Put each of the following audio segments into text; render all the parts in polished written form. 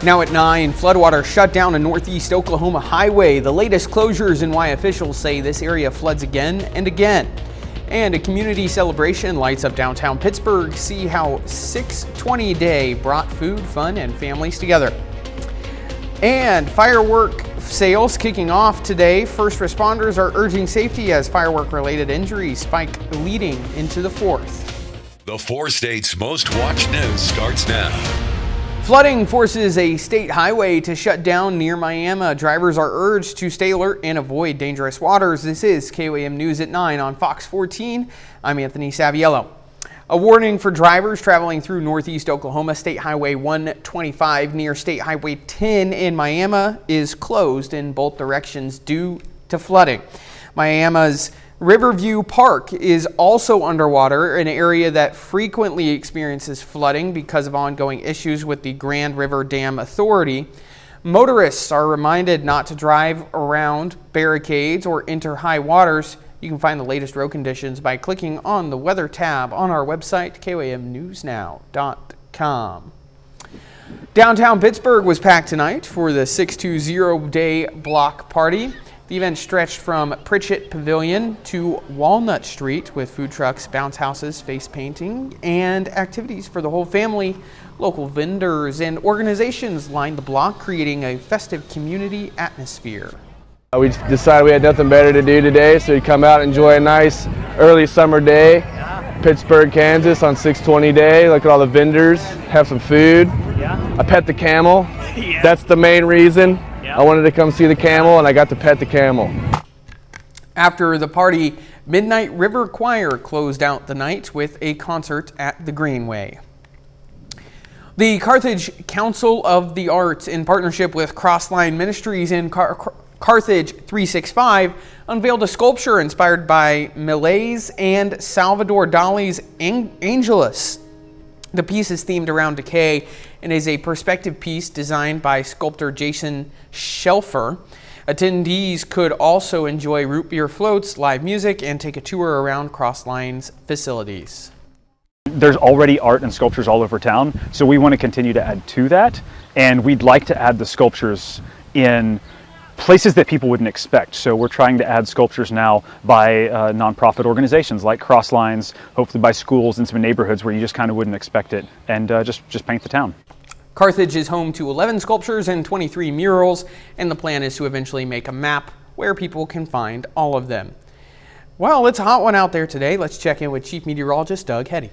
Now at 9, floodwater shut down a northeast Oklahoma highway. The latest closures and why officials say this area floods again and again. And a community celebration lights up downtown Pittsburgh. See how 620 Day brought food, fun, and families together. And firework sales kicking off today. First responders are urging safety as firework-related injuries spike leading into the 4th. The 4 states' most watched news starts now. Flooding forces a state highway to shut down near Miami. Drivers are urged to stay alert and avoid dangerous waters. This is KOAM News at 9 on Fox 14. I'm Anthony Saviello. A warning for drivers traveling through northeast Oklahoma. State Highway 125 near State Highway 10 in Miami is closed in both directions due to flooding. Miami's Riverview Park is also underwater, an area that frequently experiences flooding because of ongoing issues with the Grand River Dam Authority. Motorists are reminded not to drive around barricades or enter high waters. You can find the latest road conditions by clicking on the weather tab on our website, KOAMnewsnow.com. Downtown Pittsburgh was packed tonight for the 620 Day block party. The event stretched from Pritchett Pavilion to Walnut Street with food trucks, bounce houses, face painting, and activities for the whole family. Local vendors and organizations lined the block, creating a festive community atmosphere. We decided we had nothing better to do today, so we'd come out and enjoy a nice early summer day. Pittsburgh, Kansas on 620 Day. Look at all the vendors, have some food. I pet the camel. That's the main reason. I wanted to come see the camel, and I got to pet the camel. After the party, Midnight River Choir closed out the night with a concert at the Greenway. The Carthage Council of the Arts, in partnership with Crossline Ministries and Carthage 365, unveiled a sculpture inspired by Millais and Salvador Dali's Angelus. The piece is themed around decay and is a perspective piece designed by sculptor Jason Shelfer. Attendees could also enjoy root beer floats, live music, and take a tour around Crossline's facilities. There's already art and sculptures all over town, so we want to continue to add to that, and we'd like to add the sculptures in places that people wouldn't expect. So we're trying to add sculptures now by nonprofit organizations like Crosslines, hopefully by schools and some neighborhoods where you just kind of wouldn't expect it, and just paint the town. Carthage is home to 11 sculptures and 23 murals, and the plan is to eventually make a map where people can find all of them. Well, it's a hot one out there today. Let's check in with Chief Meteorologist Doug Heddy.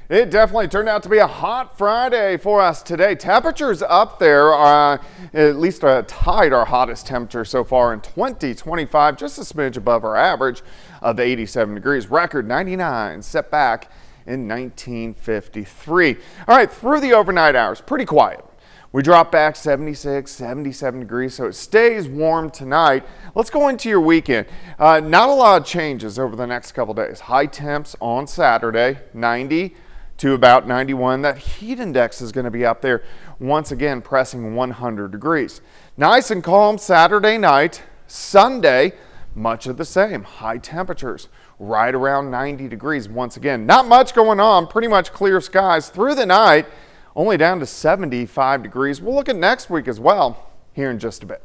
It definitely turned out to be a hot Friday for us today. Temperatures up there are at least tied our hottest temperature so far in 2025, just a smidge above our average of 87 degrees. Record 99 set back in 1953. All right, through the overnight hours, pretty quiet. We drop back 76, 77 degrees, so it stays warm tonight. Let's go into your weekend. Not a lot of changes over the next couple days. High temps on Saturday, 90 to about 91. That heat index is going to be up there once again, pressing 100 degrees. Nice and calm Saturday night. Sunday, much of the same. High temperatures right around 90 degrees once again. Not much going on, pretty much clear skies through the night, only down to 75 degrees. We'll look at next week as well here in just a bit.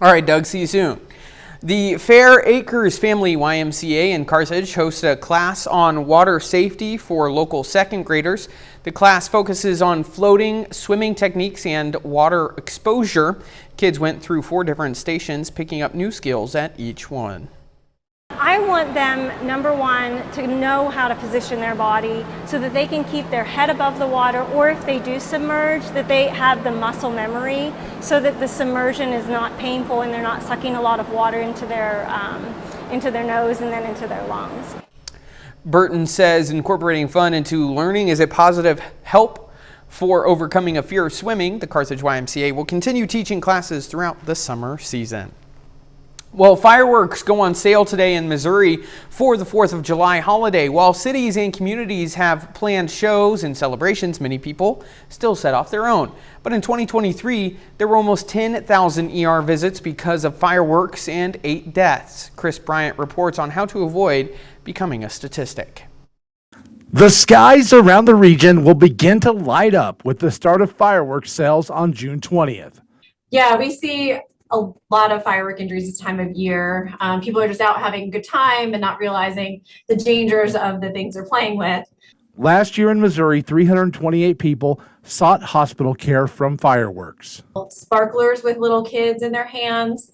All right, Doug, see you soon. The Fair Acres Family YMCA in Carthage hosts a class on water safety for local second graders. The class focuses on floating, swimming techniques, and water exposure. Kids went through 4 different stations, picking up new skills at each one. I want them, number one, to know how to position their body so that they can keep their head above the water, or if they do submerge, that they have the muscle memory so that the submersion is not painful and they're not sucking a lot of water into their nose and then into their lungs. Burton says incorporating fun into learning is a positive help for overcoming a fear of swimming. The Carthage YMCA will continue teaching classes throughout the summer season. Well, fireworks go on sale today in Missouri for the 4th of July holiday. While cities and communities have planned shows and celebrations, many people still set off their own. But in 2023, there were almost 10,000 ER visits because of fireworks and 8 deaths. Chris Bryant reports on how to avoid becoming a statistic. The skies around the region will begin to light up with the start of fireworks sales on June 20th. Yeah, we see a lot of firework injuries this time of year. People are just out having a good time and not realizing the dangers of the things they're playing with. Last year in Missouri, 328 people sought hospital care from fireworks. Sparklers with little kids in their hands.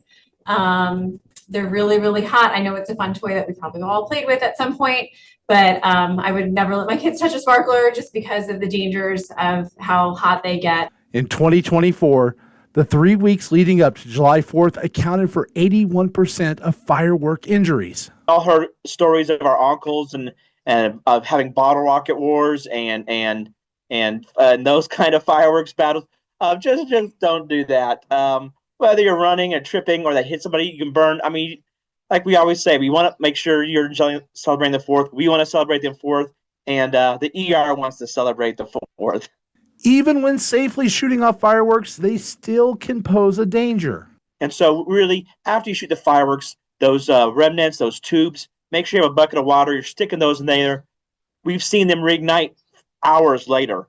They're really, really hot. I know it's a fun toy that we probably all played with at some point, but I would never let my kids touch a sparkler just because of the dangers of how hot they get. In 2024, the 3 weeks leading up to July 4th accounted for 81% of firework injuries. All heard stories of our uncles and of having bottle rocket wars and those kind of fireworks battles. Just don't do that. Whether you're running or tripping or that hit somebody, you can burn. I mean, like we always say, we want to make sure you're celebrating the 4th. We want to celebrate the 4th, and the ER wants to celebrate the 4th. Even when safely shooting off fireworks, they still can pose a danger. And so really, after you shoot the fireworks, those remnants, those tubes, make sure you have a bucket of water. You're sticking those in there. We've seen them reignite hours later.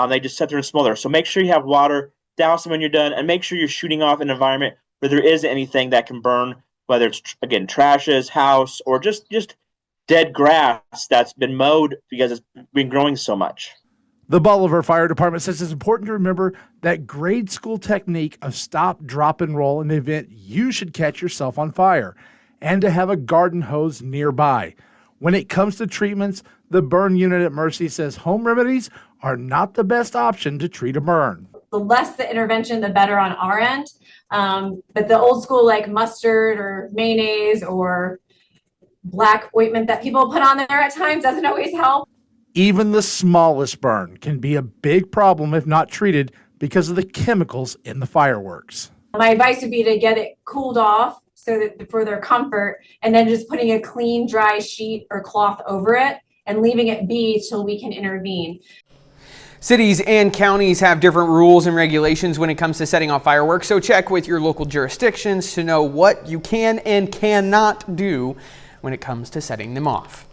They just sit there and smolder. So make sure you have water, douse them when you're done, and make sure you're shooting off an environment where there isn't anything that can burn, whether it's, again, trashes, house, or just dead grass that's been mowed because it's been growing so much. The Bolivar Fire Department says it's important to remember that grade school technique of stop, drop, and roll in the event you should catch yourself on fire, and to have a garden hose nearby. When it comes to treatments, the burn unit at Mercy says home remedies are not the best option to treat a burn. The less the intervention, the better on our end. But the old school like mustard or mayonnaise or black ointment that people put on there at times doesn't always help. Even the smallest burn can be a big problem if not treated because of the chemicals in the fireworks. My advice would be to get it cooled off so that for their comfort, and then just putting a clean, dry sheet or cloth over it and leaving it be till we can intervene. Cities and counties have different rules and regulations when it comes to setting off fireworks, so check with your local jurisdictions to know what you can and cannot do when it comes to setting them off.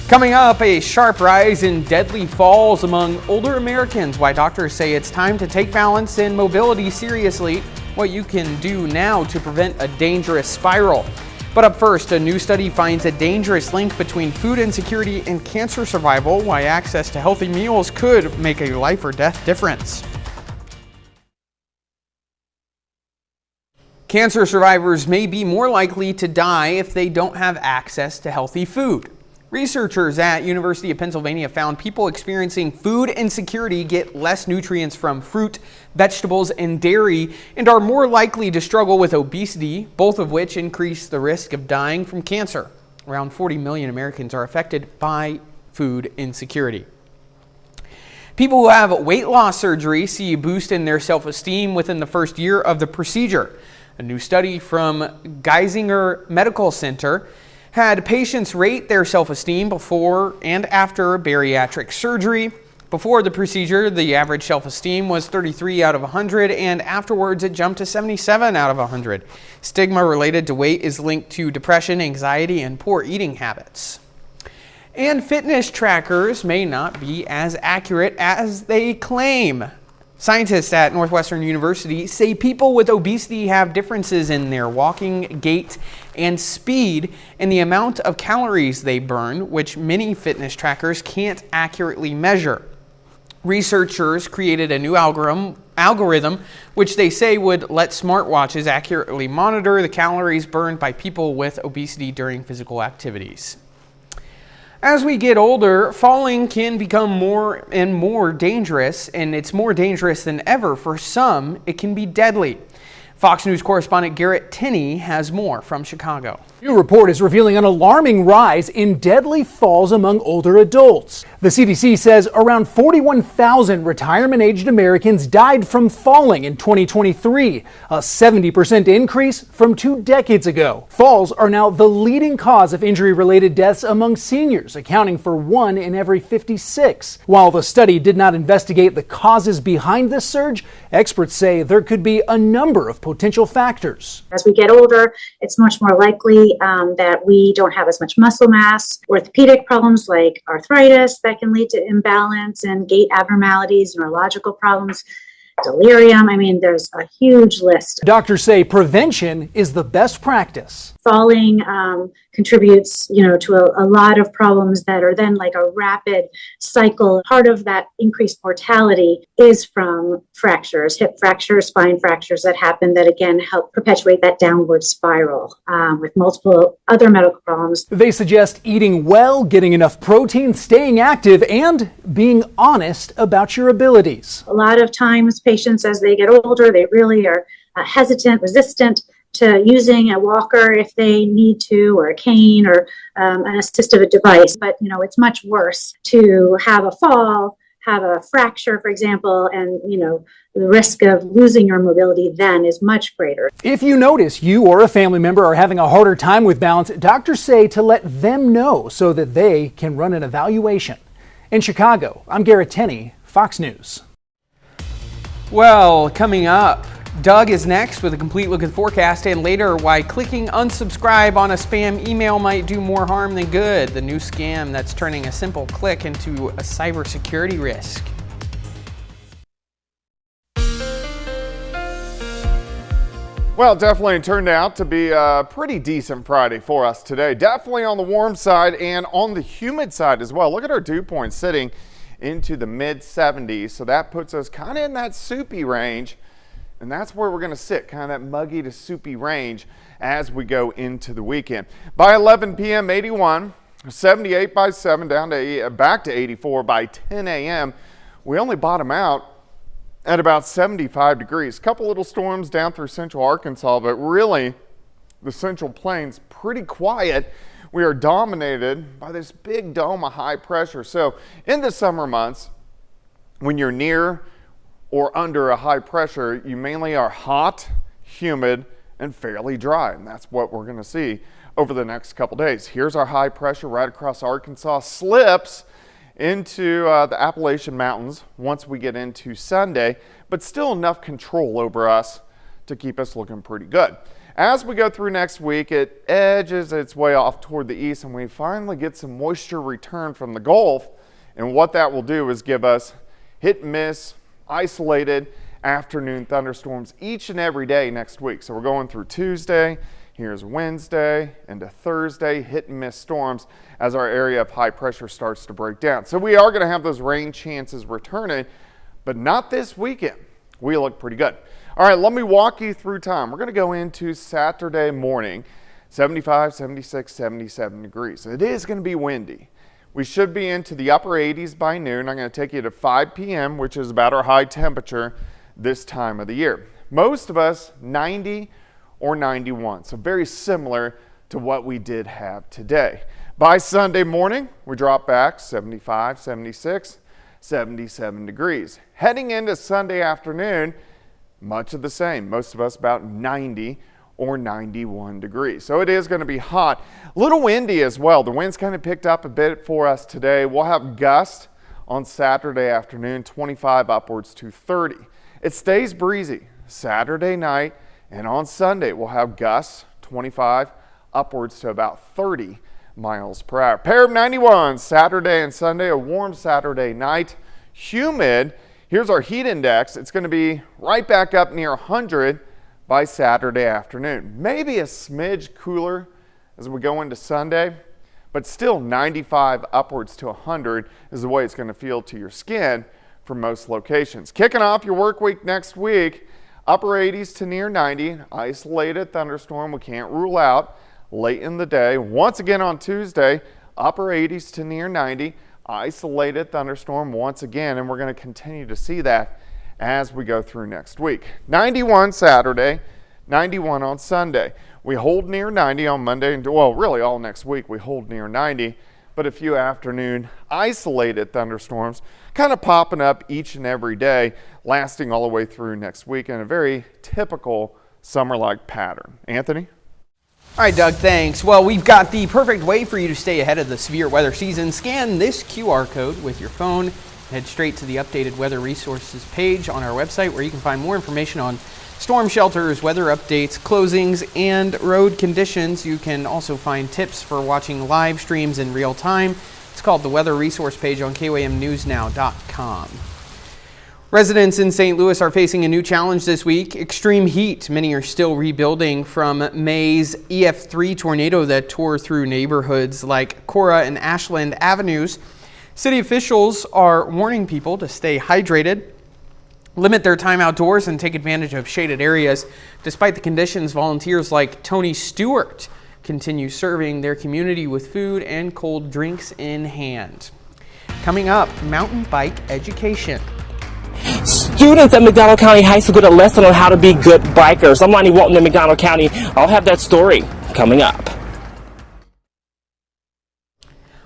Coming up, a sharp rise in deadly falls among older Americans. Why doctors say it's time to take balance and mobility seriously. What you can do now to prevent a dangerous spiral. But up first, a new study finds a dangerous link between food insecurity and cancer survival. Why access to healthy meals could make a life or death difference. Cancer survivors may be more likely to die if they don't have access to healthy food. Researchers at University of Pennsylvania found people experiencing food insecurity get less nutrients from fruit, vegetables, and dairy, and are more likely to struggle with obesity, both of which increase the risk of dying from cancer. Around 40 million Americans are affected by food insecurity. People who have weight loss surgery see a boost in their self-esteem within the first year of the procedure. A new study from Geisinger Medical Center had patients rate their self-esteem before and after bariatric surgery. Before the procedure, the average self-esteem was 33 out of 100, and afterwards it jumped to 77 out of 100. Stigma related to weight is linked to depression, anxiety, and poor eating habits. And fitness trackers may not be as accurate as they claim. Scientists at Northwestern University say people with obesity have differences in their walking, gait, and speed and the amount of calories they burn, which many fitness trackers can't accurately measure. Researchers created a new algorithm which they say would let smartwatches accurately monitor the calories burned by people with obesity during physical activities. As we get older, falling can become more and more dangerous, and it's more dangerous than ever. For some, it can be deadly. Fox News correspondent Garrett Tinney has more from Chicago. A new report is revealing an alarming rise in deadly falls among older adults. The CDC says around 41,000 retirement-aged Americans died from falling in 2023, a 70% increase from 2 decades ago. Falls are now the leading cause of injury-related deaths among seniors, accounting for 1 in every 56. While the study did not investigate the causes behind this surge, experts say there could be a number of potential factors. As we get older, it's much more likely see that we don't have as much muscle mass, orthopedic problems like arthritis that can lead to imbalance and gait abnormalities, neurological problems, delirium. I mean, there's a huge list. Doctors say prevention is the best practice. Falling contributes, to a lot of problems that are then like a rapid cycle. Part of that increased mortality is from fractures, hip fractures, spine fractures that happen that again help perpetuate that downward spiral with multiple other medical problems. They suggest eating well, getting enough protein, staying active, and being honest about your abilities. A lot of times patients, as they get older, they really are hesitant, resistant to using a walker if they need to, or a cane, or an assistive device. But, it's much worse to have a fall, have a fracture, for example, and, the risk of losing your mobility then is much greater. If you notice you or a family member are having a harder time with balance, doctors say to let them know so that they can run an evaluation. In Chicago, I'm Garrett Tenney, Fox News. Well, coming up, Doug is next with a complete look at the forecast, and later why clicking unsubscribe on a spam email might do more harm than good. The new scam that's turning a simple click into a cybersecurity risk. Well, definitely turned out to be a pretty decent Friday for us today. Definitely on the warm side and on the humid side as well. Look at our dew point sitting into the mid 70s. So that puts us kind of in that soupy range. And that's where we're going to sit, kind of that muggy to soupy range as we go into the weekend. By 11 p.m., 81, 78 by 7, down to back to 84 by 10 a.m. We only bottom out at about 75 degrees. A couple little storms down through central Arkansas, but really the Central Plains pretty quiet. We are dominated by this big dome of high pressure. So in the summer months, when you're near or under a high pressure, you mainly are hot, humid, and fairly dry. And that's what we're going to see over the next couple days. Here's our high pressure right across Arkansas, slips into the Appalachian Mountains once we get into Sunday, but still enough control over us to keep us looking pretty good. As we go through next week, it edges its way off toward the east, and we finally get some moisture return from the Gulf. And what that will do is give us hit and miss, isolated afternoon thunderstorms each and every day next week. So we're going through Tuesday, here's Wednesday, into Thursday, hit and miss storms as our area of high pressure starts to break down. So we are going to have those rain chances returning, but not this weekend. We look pretty good. All right, let me walk you through time. We're going to go into Saturday morning, 75, 76, 77 degrees. It is going to be windy. We should be into the upper 80s by noon. I'm going to take you to 5 p.m., which is about our high temperature this time of the year. Most of us 90 or 91, so very similar to what we did have today. By Sunday morning, we drop back 75, 76, 77 degrees. Heading into Sunday afternoon, much of the same. Most of us about 90 or 91 degrees. So it is going to be hot. A little windy as well. The wind's kind of picked up a bit for us today. We'll have gusts on Saturday afternoon, 25 upwards to 30. It stays breezy Saturday night, and on Sunday we'll have gusts 25 upwards to about 30 miles per hour. Pair of 91 Saturday and Sunday, a warm Saturday night, humid. Here's our heat index. It's going to be right back up near 100 by Saturday afternoon. Maybe a smidge cooler as we go into Sunday, but still 95 upwards to 100 is the way it's going to feel to your skin for most locations. Kicking off your work week next week, upper 80s to near 90, isolated thunderstorm we can't rule out late in the day. Once again on Tuesday, upper 80s to near 90, isolated thunderstorm once again, and we're going to continue to see that as we go through next week. 91 Saturday, 91 on Sunday. We hold near 90 on Monday, and well, really all next week we hold near 90, but a few afternoon isolated thunderstorms kind of popping up each and every day, lasting all the way through next week in a very typical summer-like pattern. Anthony? All right, Doug, thanks. Well, we've got the perfect way for you to stay ahead of the severe weather season. Scan this QR code with your phone. Head straight to the updated weather resources page on our website, where you can find more information on storm shelters, weather updates, closings, and road conditions. You can also find tips for watching live streams in real time. It's called the Weather Resource page on KOAMnewsnow.com. Residents in St. Louis are facing a new challenge this week: extreme heat. Many are still rebuilding from May's EF3 tornado that tore through neighborhoods like Cora and Ashland Avenues. City officials are warning people to stay hydrated, limit their time outdoors, and take advantage of shaded areas. Despite the conditions, volunteers like Tony Stewart continue serving their community with food and cold drinks in hand. Coming up, mountain bike education. Students at McDonald County High School get a lesson on how to be good bikers. I'm Lonnie Walton in McDonald County. I'll have that story coming up.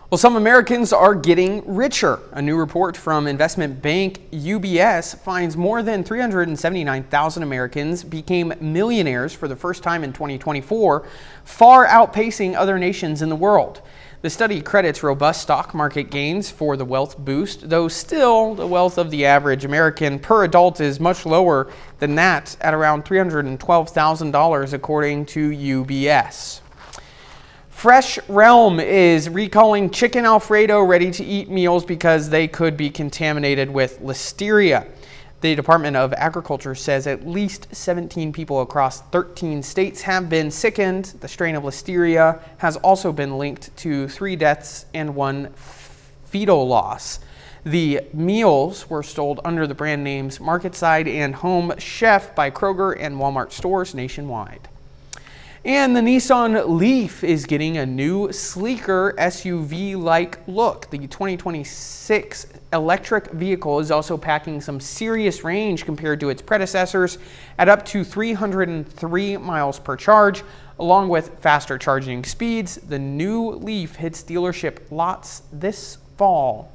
Well, some Americans are getting richer. A new report from investment bank UBS finds more than 379,000 Americans became millionaires for the first time in 2024, far outpacing other nations in the world. The study credits robust stock market gains for the wealth boost, though still the wealth of the average American per adult is much lower than that, at around $312,000 according to UBS. Fresh Realm is recalling chicken Alfredo ready-to-eat meals because they could be contaminated with listeria. The Department of Agriculture says at least 17 people across 13 states have been sickened. The strain of listeria has also been linked to 3 deaths and 1 fetal loss. The meals were sold under the brand names Marketside and Home Chef by Kroger and Walmart stores nationwide. And the Nissan Leaf is getting a new, sleeker SUV-like look. The 2026 electric vehicle is also packing some serious range compared to its predecessors at up to 303 miles per charge. Along with faster charging speeds, the new Leaf hits dealership lots this fall.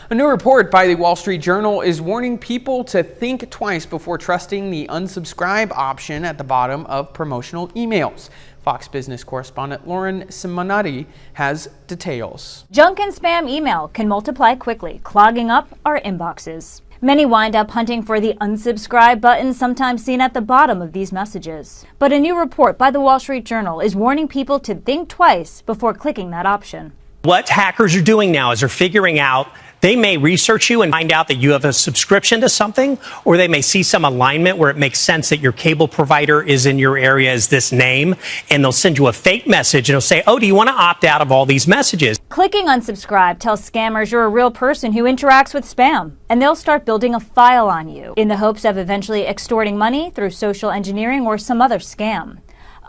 A new report by the Wall Street Journal is warning people to think twice before trusting the unsubscribe option at the bottom of promotional emails. Fox Business correspondent Lauren Simonotti has details. Junk and spam email can multiply quickly, clogging up our inboxes. Many wind up hunting for the unsubscribe button, sometimes seen at the bottom of these messages. But a new report by the Wall Street Journal is warning people to think twice before clicking that option. What hackers are doing now is they're figuring out, they may research you and find out that you have a subscription to something, or they may see some alignment where it makes sense that your cable provider is in your area as this name, and they'll send you a fake message and it'll say, oh, do you want to opt out of all these messages? Clicking unsubscribe tells scammers you're a real person who interacts with spam, and they'll start building a file on you in the hopes of eventually extorting money through social engineering or some other scam.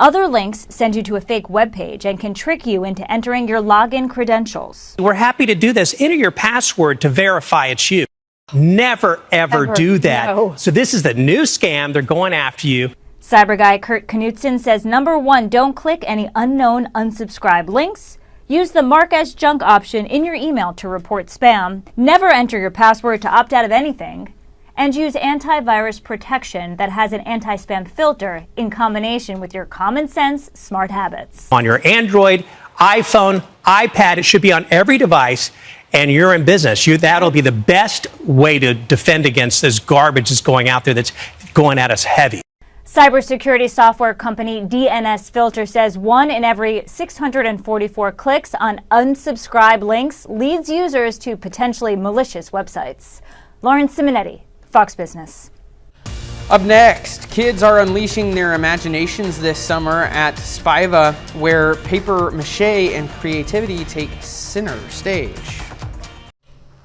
Other links send you to a fake web page and can trick you into entering your login credentials. We're happy to do this. Enter your password to verify it's you. Never, ever do that. No. So this is the new scam. They're going after you. Cyber guy Kurt Knutson says, number 1, don't click any unknown unsubscribe links. Use the mark as junk option in your email to report spam. Never enter your password to opt out of anything. And use antivirus protection that has an anti-spam filter in combination with your common sense smart habits. On your Android, iPhone, iPad, it should be on every device, and you're in business. That'll be the best way to defend against this garbage that's going out there that's going at us heavy. Cybersecurity software company DNS Filter says 1 in every 644 clicks on unsubscribe links leads users to potentially malicious websites. Lauren Simonetti, Fox Business. Up next, kids are unleashing their imaginations this summer at Spiva, where paper mache and creativity take center stage.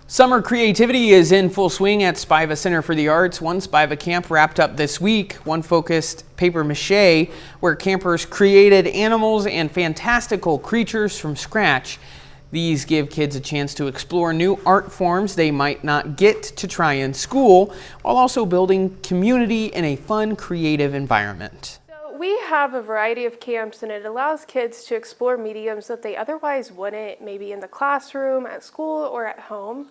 Summer creativity is in full swing at Spiva Center for the Arts. One Spiva camp wrapped up this week. One focused paper mache, where campers created animals and fantastical creatures from scratch. These give kids a chance to explore new art forms they might not get to try in school, while also building community in a fun, creative environment. We have a variety of camps, and it allows kids to explore mediums that they otherwise wouldn't, maybe in the classroom, at school, or at home.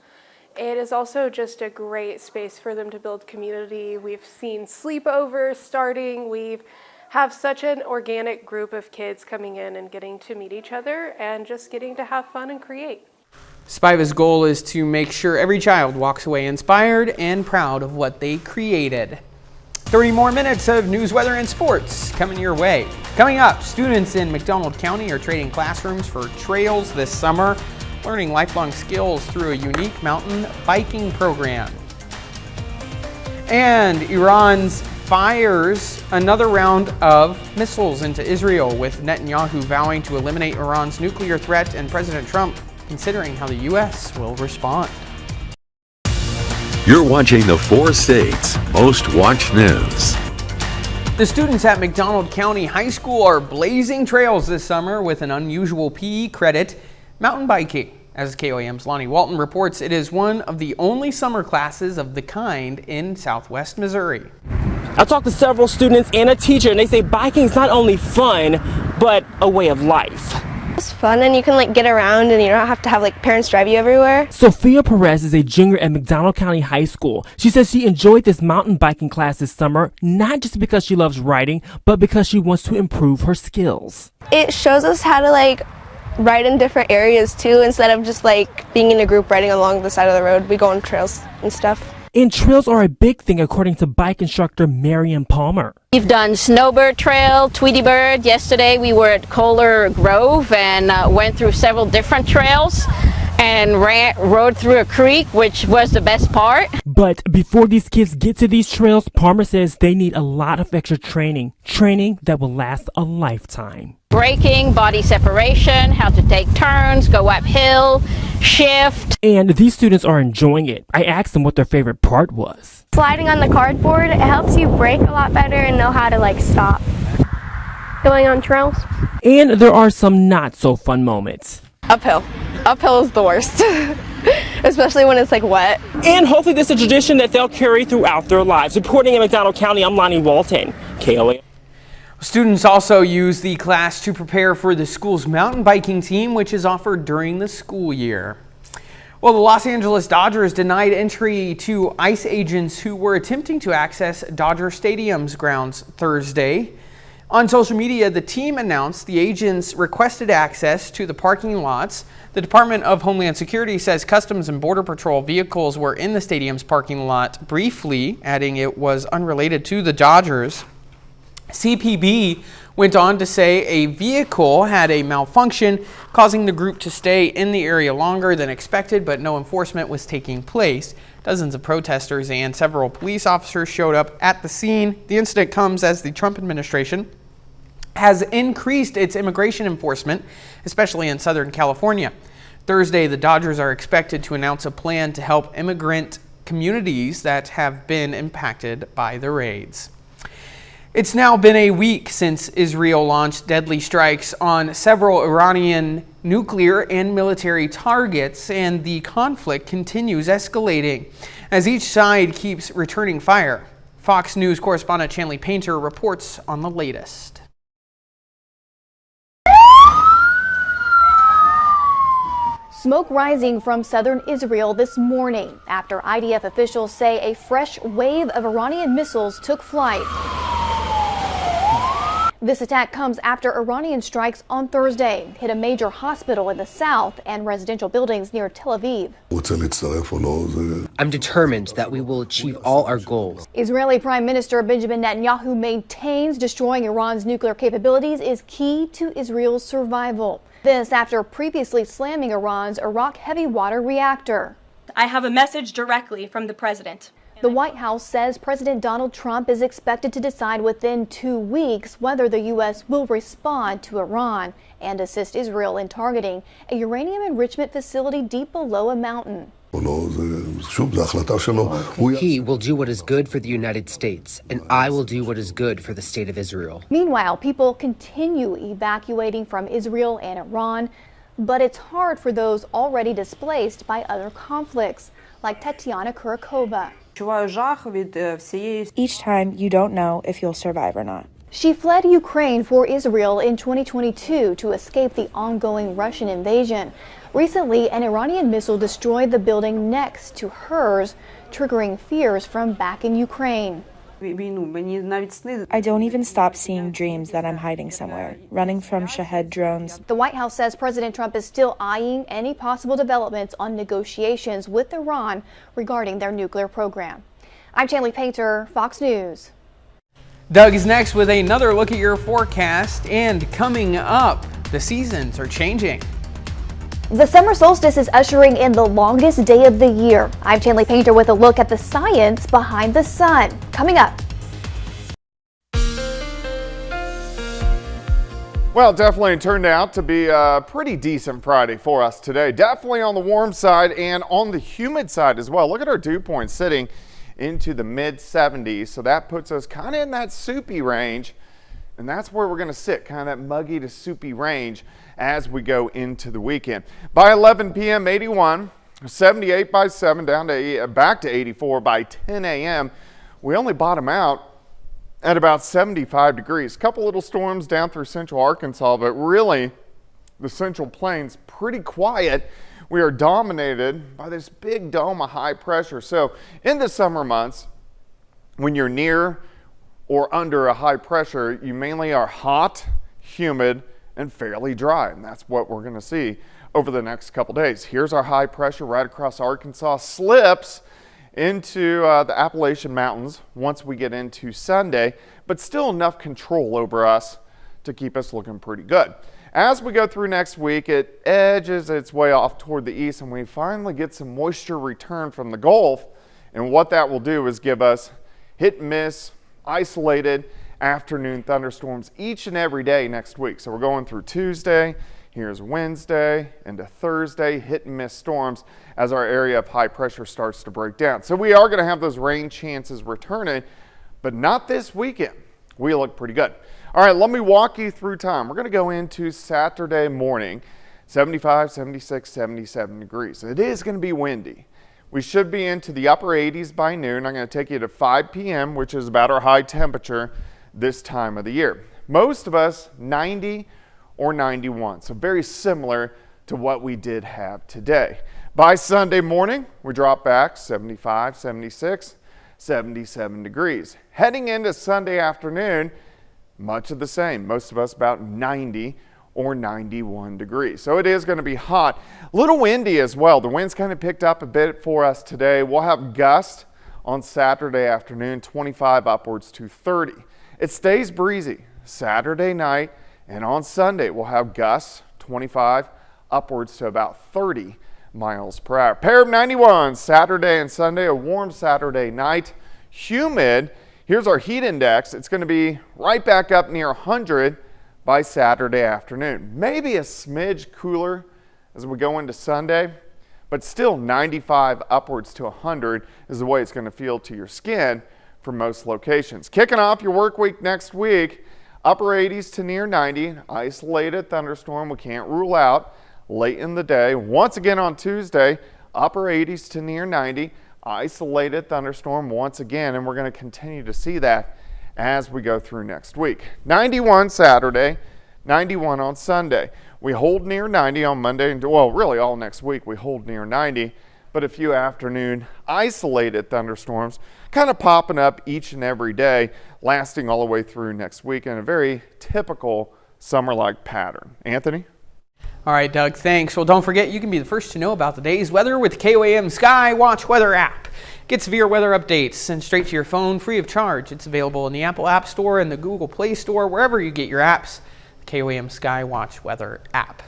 It is also just a great space for them to build community. We've seen sleepovers starting. We have such an organic group of kids coming in and getting to meet each other and just getting to have fun and create. Spiva's goal is to make sure every child walks away inspired and proud of what they created. 30 more minutes of news, weather, and sports coming your way. Coming up, students in McDonald County are trading classrooms for trails this summer, learning lifelong skills through a unique mountain biking program. And Iran's fires another round of missiles into Israel, with Netanyahu vowing to eliminate Iran's nuclear threat and President Trump considering how the U.S. will respond. You're watching the 4 states' most watched news. The students at McDonald County High School are blazing trails this summer with an unusual PE credit, mountain biking. As KOAM's Lonnie Walton reports, it is one of the only summer classes of the kind in Southwest Missouri. I talked to several students and a teacher, and they say biking is not only fun, but a way of life. It's fun, and you can get around, and you don't have to have parents drive you everywhere. Sophia Perez is a junior at McDonald County High School. She says she enjoyed this mountain biking class this summer, not just because she loves riding, but because she wants to improve her skills. It shows us how to ride in different areas too, instead of just being in a group riding along the side of the road. We go on trails and stuff. And trails are a big thing, according to bike instructor Marian Palmer. We've done Snowbird Trail, Tweety Bird. Yesterday we were at Kohler Grove and went through several different trails and rode through a creek, which was the best part. But before these kids get to these trails, Palmer says they need a lot of extra training that will last a lifetime. Braking, body separation, how to take turns, go uphill, shift. And these students are enjoying it. I asked them what their favorite part was. Sliding on the cardboard, it helps you brake a lot better and know how to stop. Going on trails. And there are some not so fun moments. Uphill. Uphill is the worst. Especially when it's wet. And hopefully this is a tradition that they'll carry throughout their lives. Reporting in McDonald County, I'm Lonnie Walton, KOA. Students also use the class to prepare for the school's mountain biking team, which is offered during the school year. Well, the Los Angeles Dodgers denied entry to ICE agents who were attempting to access Dodger Stadium's grounds Thursday. On social media, the team announced the agents requested access to the parking lots. The Department of Homeland Security says Customs and Border Patrol vehicles were in the stadium's parking lot briefly, adding it was unrelated to the Dodgers. CPB went on to say a vehicle had a malfunction, causing the group to stay in the area longer than expected, but no enforcement was taking place. Dozens of protesters and several police officers showed up at the scene. The incident comes as the Trump administration has increased its immigration enforcement, especially in Southern California. Thursday, the Dodgers are expected to announce a plan to help immigrant communities that have been impacted by the raids. It's now been a week since Israel launched deadly strikes on several Iranian nuclear and military targets, and the conflict continues escalating as each side keeps returning fire. Fox News correspondent Chanley Painter reports on the latest. Smoke rising from southern Israel this morning after IDF officials say a fresh wave of Iranian missiles took flight. This attack comes after Iranian strikes on Thursday hit a major hospital in the south and residential buildings near Tel Aviv. I'm determined that we will achieve all our goals. Israeli Prime Minister Benjamin Netanyahu maintains destroying Iran's nuclear capabilities is key to Israel's survival. This after previously slamming Iran's Iraq heavy water reactor. I have a message directly from the president. The White House says President Donald Trump is expected to decide within 2 weeks whether the U.S. will respond to Iran and assist Israel in targeting a uranium enrichment facility deep below a mountain. He will do what is good for the United States, and I will do what is good for the state of Israel. Meanwhile, people continue evacuating from Israel and Iran, but it's hard for those already displaced by other conflicts, like Tatiana Kurakova. Each time you don't know if you'll survive or not. She fled Ukraine for Israel in 2022 to escape the ongoing Russian invasion. Recently, an Iranian missile destroyed the building next to hers, triggering fears from back in Ukraine. I don't even stop seeing dreams that I'm hiding somewhere, running from Shahed drones. The White House says President Trump is still eyeing any possible developments on negotiations with Iran regarding their nuclear program. I'm Chanley Painter, Fox News. Doug is next with another look at your forecast, and coming up, the seasons are changing. The summer solstice is ushering in the longest day of the year. I'm Chanley Painter with a look at the science behind the sun. Coming up. Well, it definitely turned out to be a pretty decent Friday for us today. Definitely on the warm side and on the humid side as well. Look at our dew point sitting into the mid 70s. So that puts us kind of in that soupy range. And that's where we're going to sit, kind of that muggy to soupy range as we go into the weekend. By 11 p.m., 81, 78 by 7, down to back to 84 by 10 a.m. We only bottom out at about 75 degrees. A couple little storms down through central Arkansas, but really the Central Plains pretty quiet. We are dominated by this big dome of high pressure. So in the summer months, when you're near or under a high pressure, you mainly are hot, humid, and fairly dry. And that's what we're going to see over the next couple days. Here's our high pressure right across Arkansas, slips into the Appalachian Mountains once we get into Sunday, but still enough control over us to keep us looking pretty good. As we go through next week, it edges its way off toward the east, and we finally get some moisture return from the Gulf. And what that will do is give us hit and miss, isolated afternoon thunderstorms each and every day next week. So we're going through Tuesday, here's Wednesday, into Thursday, hit and miss storms as our area of high pressure starts to break down. So we are going to have those rain chances returning, but not this weekend. We look pretty good. All right, let me walk you through time. We're going to go into Saturday morning, 75, 76, 77 degrees. It is going to be windy. We should be into the upper 80s by noon. I'm going to take you to 5 p.m., which is about our high temperature this time of the year. Most of us 90 or 91, so very similar to what we did have today. By Sunday morning, we drop back 75, 76, 77 degrees. Heading into Sunday afternoon, much of the same. Most of us about 90 or 91 degrees. So it is going to be hot. A little windy as well. The wind's kind of picked up a bit for us today. We'll have gusts on Saturday afternoon, 25 upwards to 30. It stays breezy Saturday night, and on Sunday we'll have gusts 25 upwards to about 30 miles per hour. Pair of 91 Saturday and Sunday, a warm Saturday night, humid. Here's our heat index. It's going to be right back up near 100 by Saturday afternoon. Maybe a smidge cooler as we go into Sunday, but still 95 upwards to 100 is the way it's going to feel to your skin for most locations. Kicking off your work week next week, upper 80s to near 90, isolated thunderstorm we can't rule out late in the day. Once again on Tuesday, upper 80s to near 90, isolated thunderstorm once again, and we're going to continue to see that as we go through next week. 91 Saturday, 91 on Sunday. We hold near 90 on Monday, and well, really all next week we hold near 90, but a few afternoon isolated thunderstorms kind of popping up each and every day, lasting all the way through next week in a very typical summer-like pattern. Anthony? All right, Doug, thanks. Well, don't forget, you can be the first to know about the day's weather with the KOAM Sky Watch Weather app. Get severe weather updates sent straight to your phone free of charge. It's available in the Apple App Store and the Google Play Store, wherever you get your apps. The KOAM Sky Watch Weather app.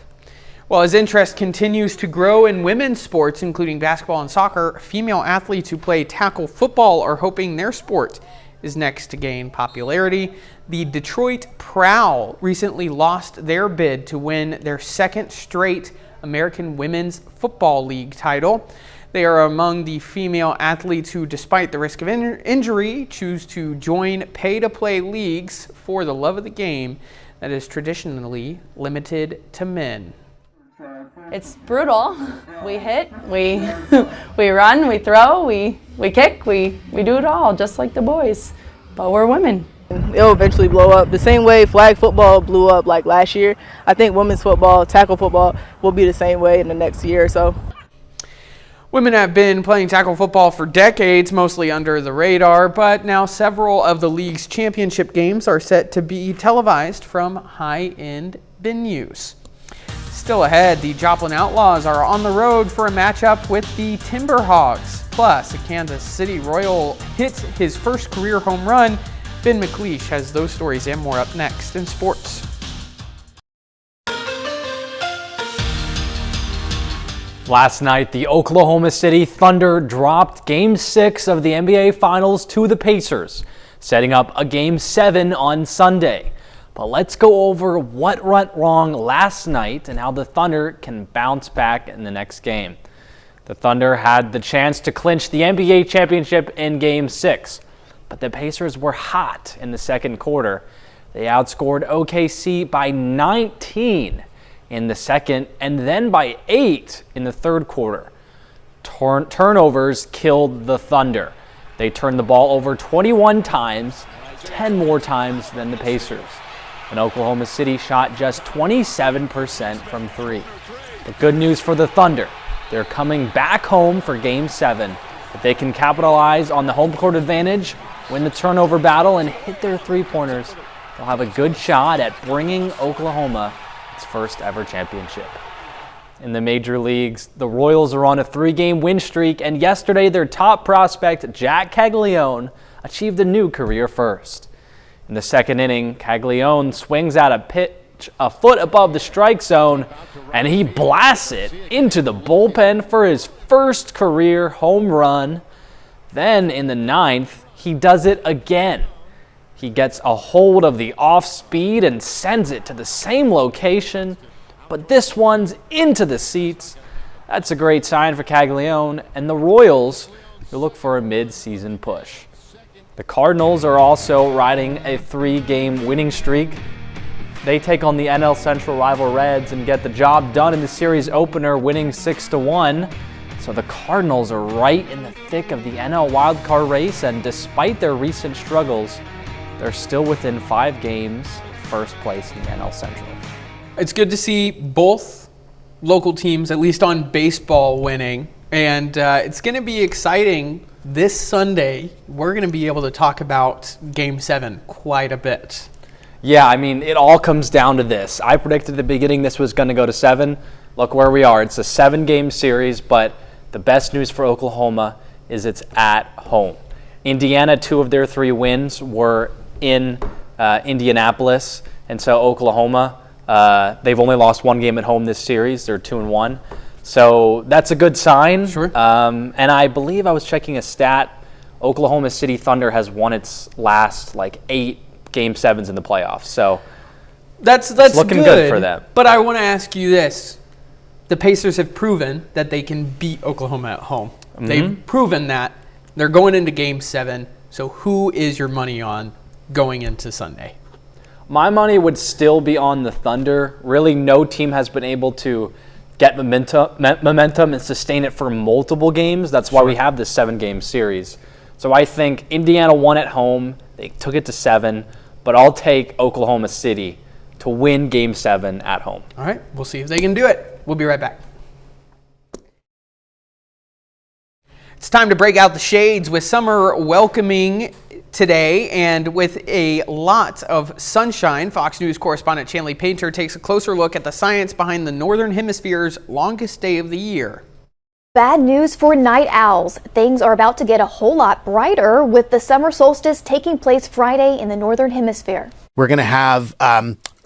Well, as interest continues to grow in women's sports, including basketball and soccer, female athletes who play tackle football are hoping their sport is next to gain popularity. The Detroit Prowl recently lost their bid to win their second straight American Women's Football League title. They are among the female athletes who, despite the risk of injury, choose to join pay-to-play leagues for the love of the game that is traditionally limited to men. It's brutal. We hit, we run, we throw, we kick, we do it all, just like the boys, but we're women. It'll eventually blow up. The same way flag football blew up like last year, I think women's football, tackle football will be the same way in the next year or so. Women have been playing tackle football for decades, mostly under the radar, but now several of the league's championship games are set to be televised from high-end venues. Still ahead, the Joplin Outlaws are on the road for a matchup with the Timberhawks. Plus, a Kansas City Royal hits his first career home run Ben McLeish has those stories and more up next in sports. Last night, the Oklahoma City Thunder dropped Game 6 of the NBA Finals to the Pacers, setting up a Game 7 on Sunday. But let's go over what went wrong last night and how the Thunder can bounce back in the next game. The Thunder had the chance to clinch the NBA championship in Game 6, but the Pacers were hot in the second quarter. They outscored OKC by 19 in the second, and then by 8 in the third quarter. Turnovers killed the Thunder. They turned the ball over 21 times, 10 more times than the Pacers. And Oklahoma City shot just 27% from 3. But good news for the Thunder. They're coming back home for Game 7. If they can capitalize on the home court advantage, win the turnover battle, and hit their three-pointers, they'll have a good shot at bringing Oklahoma its first ever championship. In the major leagues, the Royals are on a 3-game win streak, and yesterday their top prospect, Jack Caglione, achieved a new career first. In the second inning, Caglione swings out a pitch a foot above the strike zone, and he blasts it into the bullpen for his first career home run. Then in the 9th, he does it again. He gets a hold of the off speed and sends it to the same location, but this one's into the seats. That's a great sign for Caglione, and the Royals will look for a mid-season push. The Cardinals are also riding a 3-game winning streak. They take on the NL Central rival Reds and get the job done in the series opener, winning 6-1. So the Cardinals are right in the thick of the NL wildcard race, and despite their recent struggles, they're still within 5 games of first place in the NL Central. It's good to see both local teams, at least on baseball, winning. And it's going to be exciting this Sunday. We're going to be able to talk about Game 7 quite a bit. Yeah, I mean, it all comes down to this. I predicted at the beginning this was going to go to 7. Look where we are. It's a 7-game series, but the best news for Oklahoma is it's at home. Indiana, 2 of their 3 wins were in Indianapolis, and so Oklahoma, they've only lost 1 game at home this series. They're 2-1, so that's a good sign. Sure. And I believe I was checking a stat. Oklahoma City Thunder has won its last 8 Game 7s in the playoffs, so that's looking good for them. But I want to ask you this: the Pacers have proven that they can beat Oklahoma at home. Mm-hmm. They've proven that. They're going into Game 7. So who is your money on going into Sunday? My money would still be on the Thunder. Really, no team has been able to get momentum and sustain it for multiple games. That's why we have this 7-game series. So I think Indiana won at home. They took it to 7, but I'll take Oklahoma City to win Game 7 at home. All right, we'll see if they can do it. We'll be right back. It's time to break out the shades with summer welcoming today, and with a lot of sunshine. Fox News correspondent Chanley Painter takes a closer look at the science behind the Northern Hemisphere's longest day of the year. Bad news for night owls. Things are about to get a whole lot brighter with the summer solstice taking place Friday in the Northern Hemisphere. We're going to have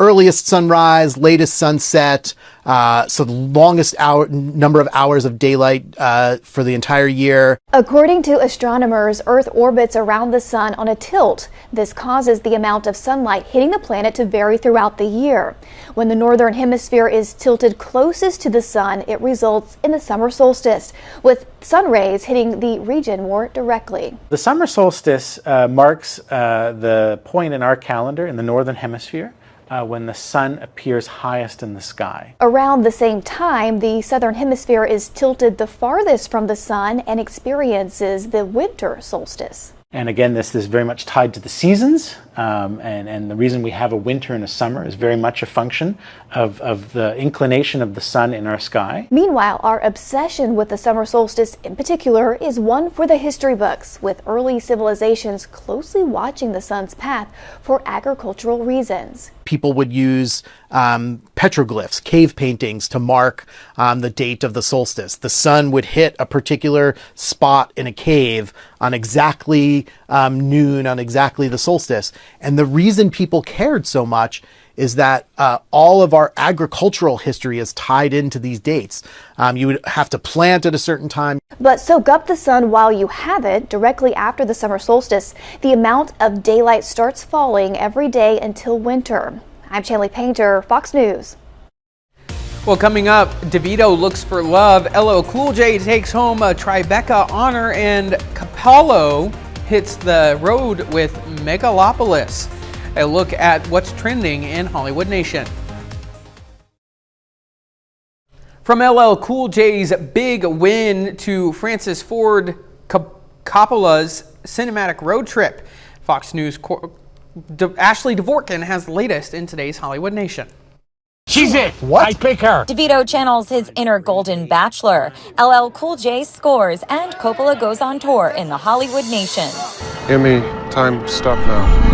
earliest sunrise, latest sunset, so the longest number of hours of daylight for the entire year. According to astronomers, Earth orbits around the sun on a tilt. This causes the amount of sunlight hitting the planet to vary throughout the year. When the Northern Hemisphere is tilted closest to the sun, it results in the summer solstice, with sun rays hitting the region more directly. The summer solstice marks the point in our calendar in the Northern Hemisphere when the sun appears highest in the sky. Around the same time, the Southern Hemisphere is tilted the farthest from the sun and experiences the winter solstice. And again, this is very much tied to the seasons, and the reason we have a winter and a summer is very much a function of the inclination of the sun in our sky. Meanwhile, our obsession with the summer solstice in particular is one for the history books, with early civilizations closely watching the sun's path for agricultural reasons. People would use petroglyphs, cave paintings to mark the date of the solstice. The sun would hit a particular spot in a cave on exactly noon, on exactly the solstice. And the reason people cared so much is that all of our agricultural history is tied into these dates. You would have to plant at a certain time. But soak up the sun while you have it. Directly after the summer solstice, the amount of daylight starts falling every day until winter. I'm Chanley Painter, Fox News. Well, coming up, DeVito looks for love, LL Cool J takes home a Tribeca honor, and Capallo hits the road with Megalopolis. A look at what's trending in Hollywood Nation. From LL Cool J's big win to Francis Ford Coppola's cinematic road trip, Fox News' Ashley Dvorkin has the latest in today's Hollywood Nation. She's it. What? I pick her. DeVito channels his inner Golden Bachelor. LL Cool J scores, and Coppola goes on tour in the Hollywood Nation. Emmy, time stop now.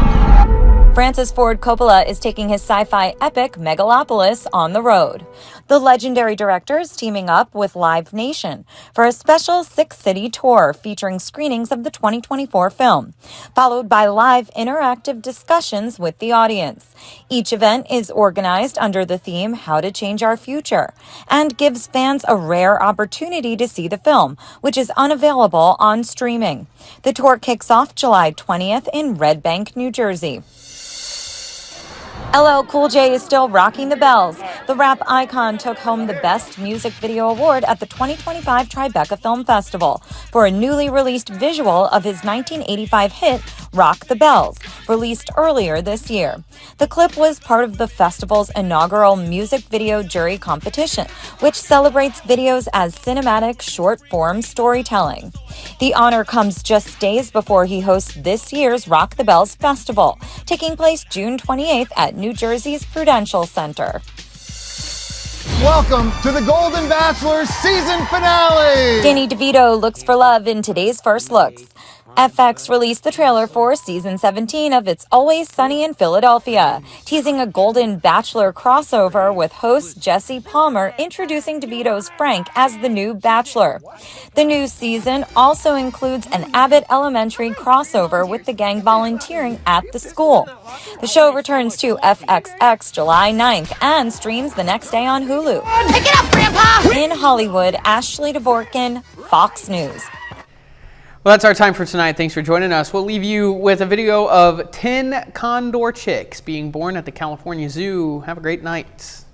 Francis Ford Coppola is taking his sci-fi epic Megalopolis on the road. The legendary director is teaming up with Live Nation for a special 6-city tour featuring screenings of the 2024 film, followed by live interactive discussions with the audience. Each event is organized under the theme How to Change Our Future and gives fans a rare opportunity to see the film, which is unavailable on streaming. The tour kicks off July 20th in Red Bank, New Jersey. LL Cool J is still rocking the bells. The rap icon took home the Best Music Video Award at the 2025 Tribeca Film Festival for a newly released visual of his 1985 hit, Rock the Bells, released earlier this year. The clip was part of the festival's inaugural music video jury competition, which celebrates videos as cinematic short-form storytelling. The honor comes just days before he hosts this year's Rock the Bells Festival, taking place June 28th at New Jersey's Prudential Center. Welcome to the Golden Bachelor season finale! Danny DeVito looks for love in today's First Looks. FX released the trailer for season 17 of It's Always Sunny in Philadelphia, teasing a Golden Bachelor crossover with host Jesse Palmer introducing DeVito's Frank as the new Bachelor. The new season also includes an Abbott Elementary crossover with the gang volunteering at the school. The show returns to FXX July 9th and streams the next day on Hulu. Pick it up, Grandpa! In Hollywood, Ashley Dvorkin, Fox News. Well, that's our time for tonight. Thanks for joining us. We'll leave you with a video of 10 condor chicks being born at the California Zoo. Have a great night.